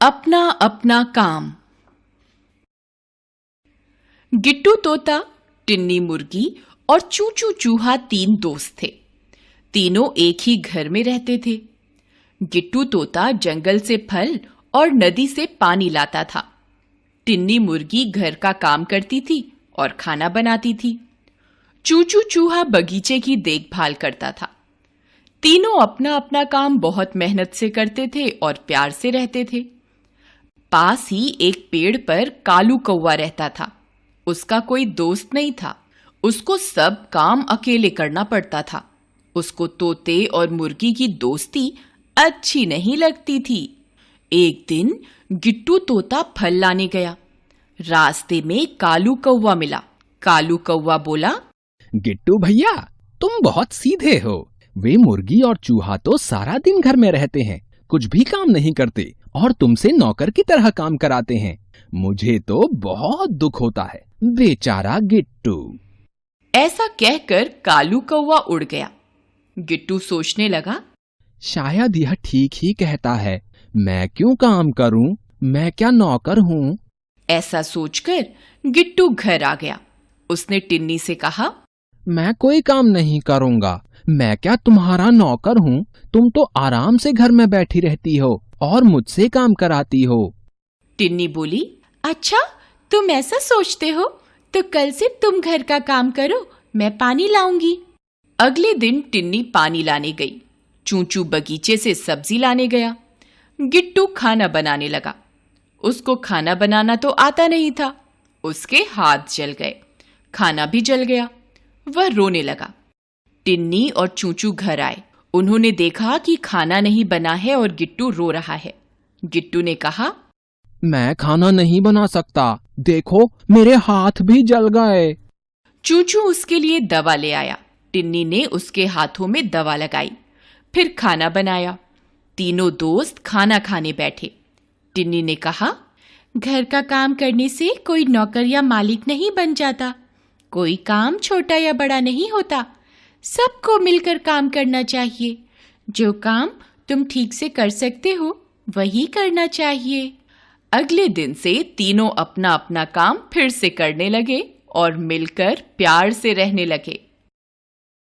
अपना अपना काम। गिट्टू तोता, टिन्नी मुर्गी और चूचू चूहा 3 दोस्त थे। तीनों एक ही घर में रहते थे। गिट्टू तोता जंगल से फल और नदी से पानी लाता था। टिन्नी मुर्गी घर का काम करती थी और खाना बनाती थी। चूचू चूहा बगीचे की देखभाल करता था। तीनों अपना अपना काम बहुत मेहनत से करते थे और प्यार से रहते थे। पास ही एक पेड़ पर कालू कौवा रहता था। उसका कोई दोस्त नहीं था। उसको सब काम अकेले करना पड़ता था। उसको तोते और मुर्गी की दोस्ती अच्छी नहीं लगती थी। एक दिन गिट्टू तोता फल लाने गया। रास्ते में कालू कौवा मिला। कालू कौवा बोला, गिट्टू भैया, तुम बहुत सीधे हो। वे मुर्गी और चूहा तो सारा दिन घर में रहते हैं, कुछ भी काम नहीं करते और तुमसे नौकर की तरह काम कराते हैं। मुझे तो बहुत दुख होता है, बेचारा गिट्टू। ऐसा कहकर कालू कौवा उड़ गया। गिट्टू सोचने लगा, शायद यह ठीक ही कहता है। मैं क्यों काम करूं? मैं क्या नौकर हूं? ऐसा सोचकर गिट्टू घर आ गया। उसने टिन्नी से कहा, मैं कोई काम नहीं करूंगा। मैं क्या तुम्हारा नौकर हूं? तुम तो आराम से घर में बैठी रहती हो और मुझसे काम कराती हो। टिन्नी बोली, अच्छा तुम ऐसा सोचते हो तो कल से तुम घर का काम करो, मैं पानी लाऊंगी। अगले दिन टिन्नी पानी लाने गई। चूचू बगीचे से सब्जी लाने गया। गिट्टू खाना बनाने लगा। उसको खाना बनाना तो आता नहीं था। उसके हाथ जल गए, खाना भी जल गया। वह रोने लगा। टिन्नी और चूचू घर आए। उन्होंने देखा कि खाना नहीं बना है और गिट्टू रो रहा है। गिट्टू ने कहा, मैं खाना नहीं बना सकता, देखो मेरे हाथ भी जल गए। चूचू उसके लिए दवा ले आया। टिन्नी ने उसके हाथों में दवा लगाई, फिर खाना बनाया। तीनों दोस्त खाना खाने बैठे। टिन्नी ने कहा, घर का काम करने से कोई नौकर या मालिक नहीं बन जाता। कोई काम छोटा या बड़ा नहीं होता, सबको मिलकर काम करना चाहिए। जो काम तुम ठीक से कर सकते हो वही करना चाहिए। अगले दिन से तीनों अपना अपना काम फिर से करने लगे और मिलकर प्यार से रहने लगे।